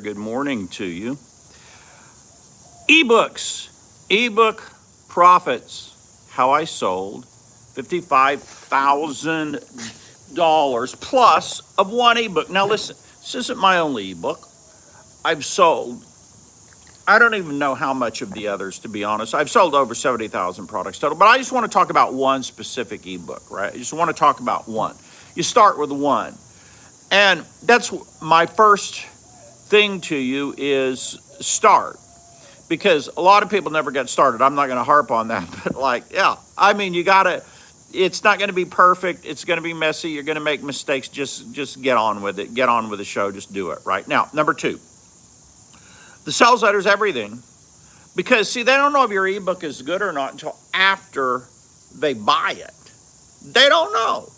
Good morning to you. Ebooks, ebook profits, how I sold $55,000 plus of one ebook. Now listen, this isn't my only ebook. I've sold, I don't even know how much of the others, to be honest. I've sold over 70,000 products total, but I just want to talk about one specific ebook, right? I just want to talk about one. You start with one. And that's my first thing to you is start. Because a lot of people never get started. I'm not going to harp on that, but it's not going to be perfect. It's going to be messy. You're going to make mistakes. Just get on with it. Get on with the show. Just do it, right? Now, number two, the sales letter's everything. Because, see, they don't know if your ebook is good or not until after they buy it. They don't know.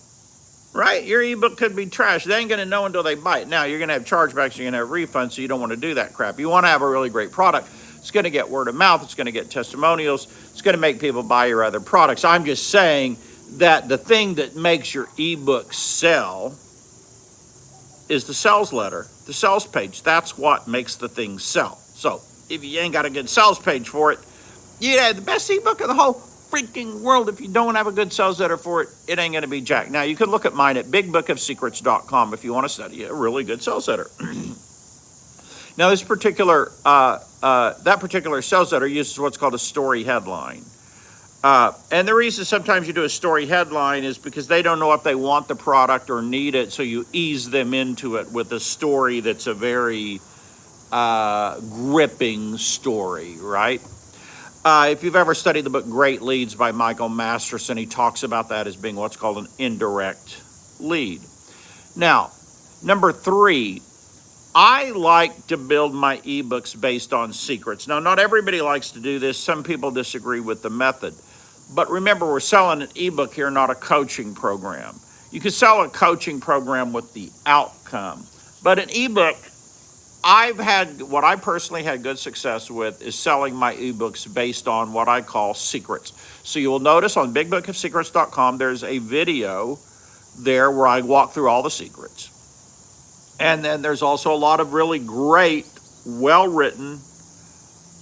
Right? Your ebook could be trash. They ain't going to know until they buy it. Now, you're going to have chargebacks, you're going to have refunds, so you don't want to do that crap. You want to have a really great product. It's going to get word of mouth. It's going to get testimonials. It's going to make people buy your other products. I'm just saying that the thing that makes your ebook sell is the sales letter, the sales page. That's what makes the thing sell. So if you ain't got a good sales page for it, you have the best ebook of the whole freaking world. If you don't have a good sales letter for it, it ain't going to be jack. Now, you can look at mine at bigbookofsecrets.com if you want to study a really good sales letter. Now, this particular sales letter uses what's called a story headline. And the reason sometimes you do a story headline is because they don't know if they want the product or need it, so you ease them into it with a story that's a very gripping story, right? If you've ever studied the book Great Leads by Michael Masterson, he talks about that as being what's called an indirect lead. Now, number three, I like to build my ebooks based on secrets. Now, not everybody likes to do this. Some people disagree with the method. But remember, we're selling an ebook here, not a coaching program. You can sell a coaching program with the outcome. But an ebook, what I personally had good success with is selling my ebooks based on what I call secrets. So you will notice on bigbookofsecrets.com, there's a video there where I walk through all the secrets. And then there's also a lot of really great, well-written,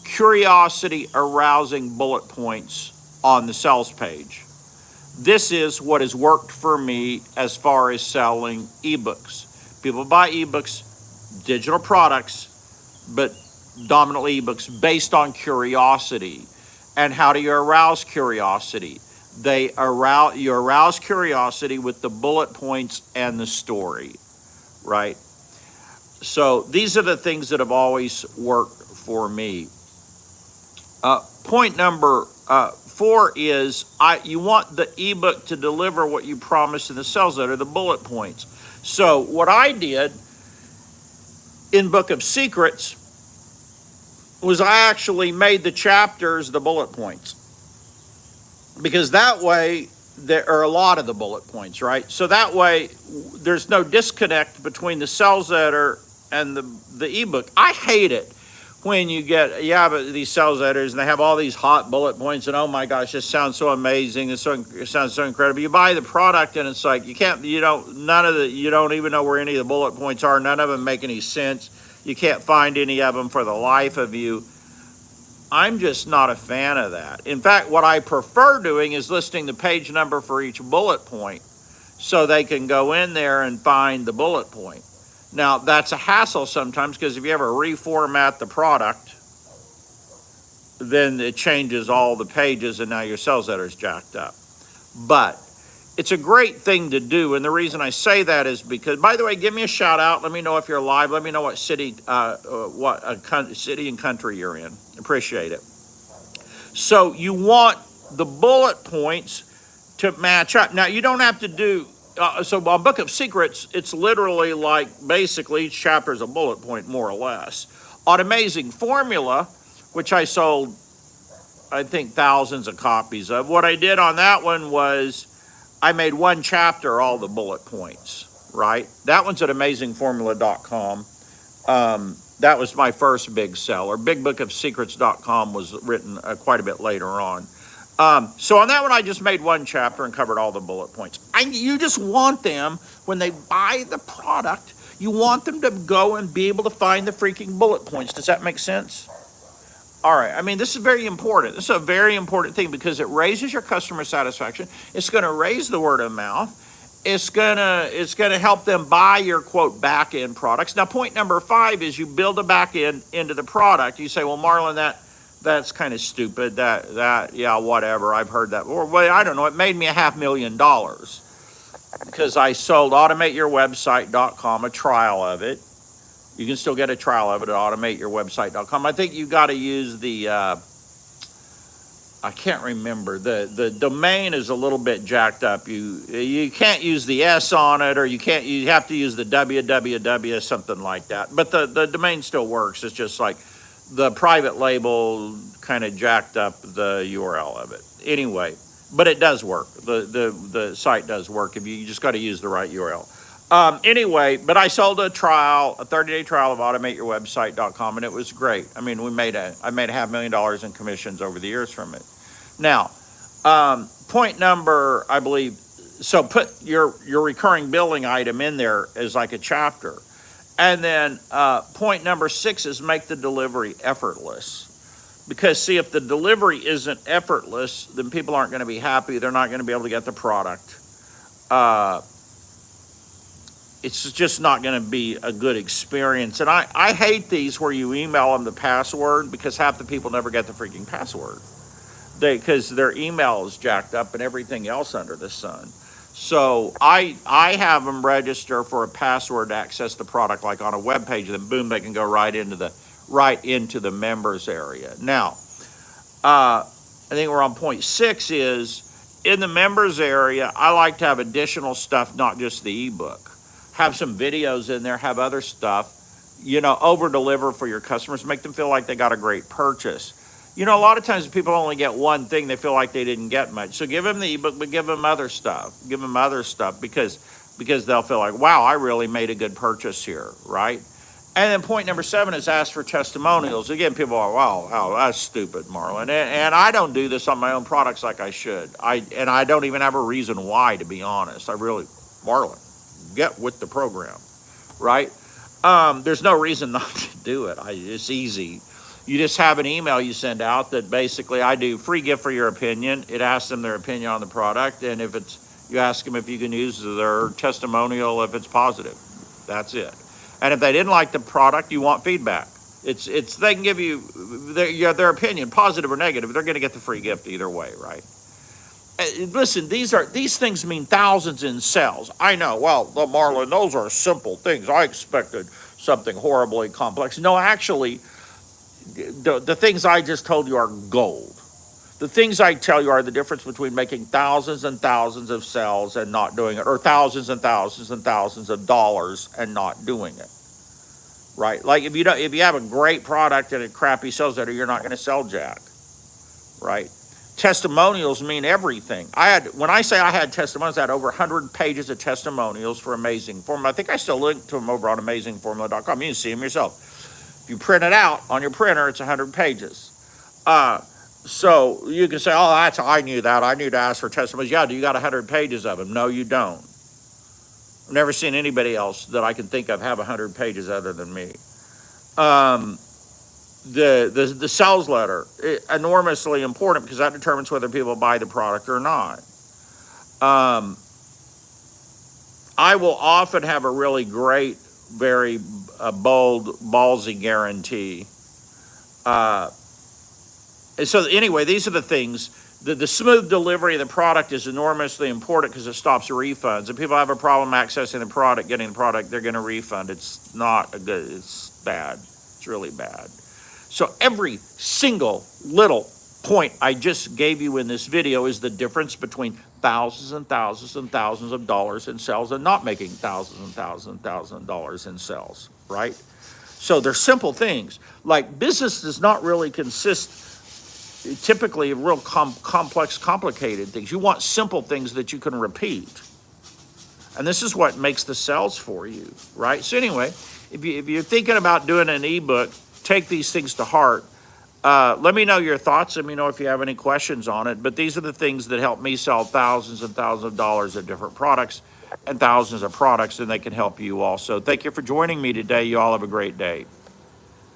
curiosity-arousing bullet points on the sales page. This is what has worked for me as far as selling ebooks. People buy ebooks, digital products, but dominantly ebooks based on curiosity. And how do you arouse curiosity? You arouse curiosity with the bullet points and the story, right? So these are the things that have always worked for me. Point number 4 is you want the ebook to deliver what you promised in the sales letter, the bullet points. So what I did in Book of Secrets was I actually made the chapters the bullet points. Because that way, there are a lot of the bullet points, right? So that way, there's no disconnect between the sales letter and the ebook. I hate it when you get these sales letters and they have all these hot bullet points and oh my gosh, this sounds so amazing. It sounds so incredible. You buy the product and it's like you don't even know where any of the bullet points are. None of them make any sense. You can't find any of them for the life of you. I'm just not a fan of that. In fact, what I prefer doing is listing the page number for each bullet point so they can go in there and find the bullet point. Now, that's a hassle sometimes because if you ever reformat the product, then it changes all the pages and now your sales letter is jacked up. But it's a great thing to do, and the reason I say that is because, by the way, give me a shout out. Let me know if you're live. Let me know what city and country you're in. Appreciate it. So you want the bullet points to match up. Now, you don't have to do. So on Book of Secrets, it's literally like basically each chapter is a bullet point, more or less. On Amazing Formula, which I sold, I think, thousands of copies of, what I did on that one was I made one chapter all the bullet points, right? That one's at amazingformula.com. That was my first big seller. Bigbookofsecrets.com was written quite a bit later on. So on that one, I just made one chapter and covered all the bullet points. You just want them, when they buy the product, You want them to go and be able to find the freaking bullet points. Does that make sense? All right. I mean, this is very important. This is a very important thing because it raises your customer satisfaction. It's going to raise the word of mouth. It's gonna help them buy your quote back end products. Now, point number 5 is you build a back end into the product. You say, well, Marlon, that's kind of stupid. That yeah, whatever. I've heard that. Or well, I don't know. It made me $500,000 because I sold automateyourwebsite.com, a trial of it. You can still get a trial of it at automateyourwebsite.com. I think you got to use the I can't remember. The domain is a little bit jacked up. You can't use the S on it, or you have to use the www, something like that. But the domain still works. It's just like the private label kind of jacked up the URL of it. Anyway, but it does work. The site does work if you just got to use the right URL. Anyway, but I sold a 30-day trial of automateyourwebsite.com, and it was great. I mean, I made $500,000 in commissions over the years from it. Now, point number, I believe, so put your recurring billing item in there as like a chapter. And then point number 6 is make the delivery effortless. Because, see, if the delivery isn't effortless, then people aren't going to be happy. They're not going to be able to get the product. It's just not going to be a good experience. And I hate these where you email them the password because half the people never get the freaking password. Because their email is jacked up and everything else under the sun. So I have them register for a password to access the product, like on a web page, then boom, they can go right into the members area. Now, I think we're on point 6 is in the members area, I like to have additional stuff, not just the ebook. Have some videos in there, have other stuff, over deliver for your customers, make them feel like they got a great purchase. A lot of times people only get one thing, they feel like they didn't get much. So give them the ebook, but give them other stuff. Give them other stuff because they'll feel like, wow, I really made a good purchase here, right? And then point number 7 is ask for testimonials. Again, people are, wow, that's stupid, Marlon. And I don't do this on my own products like I should. I don't even have a reason why, to be honest. Marlon, get with the program, right? There's no reason not to do it. It's easy. You just have an email you send out that basically I do free gift for your opinion. It asks them their opinion on the product, and you ask them if you can use their testimonial if it's positive. That's it. And if they didn't like the product, you want feedback. They can give you their opinion, positive or negative. They're going to get the free gift either way, right? Listen, these things mean thousands in sales. I know. Well, Marlon, those are simple things. I expected something horribly complex. No, actually, the things I just told you are gold. The things I tell you are the difference between making thousands and thousands of sales and not doing it, or thousands and thousands and thousands of dollars and not doing it. Right? Like if you have a great product and a crappy sales letter, you're not going to sell jack. Right? Testimonials mean everything. When I say I had testimonials, I had over 100 pages of testimonials for Amazing Formula. I think I still link to them over on amazingformula.com. You can see them yourself. If you print it out on your printer, it's 100 pages. So you can say, I knew that. I knew to ask for testimonials. Yeah, do you got 100 pages of them? No, you don't. I've never seen anybody else that I can think of have 100 pages other than me. The sales letter, enormously important because that determines whether people buy the product or not. I will often have a really great, very bold, ballsy guarantee. So anyway, these are the things. The smooth delivery of the product is enormously important because it stops refunds. If people have a problem accessing the product, getting the product, they're going to refund. It's bad. It's really bad. So every single little point I just gave you in this video is the difference between thousands and thousands and thousands of dollars in sales and not making thousands and thousands and thousands of dollars in sales, right? So they're simple things. Like business does not really consist typically of real complex, complicated things. You want simple things that you can repeat. And this is what makes the sales for you, right? So anyway, if you're thinking about doing an ebook, take these things to heart. Let me know your thoughts. Let me know if you have any questions on it. But these are the things that help me sell thousands and thousands of dollars of different products. and thousands of products, and they can help you also. Thank you for joining me today. You all have a great day.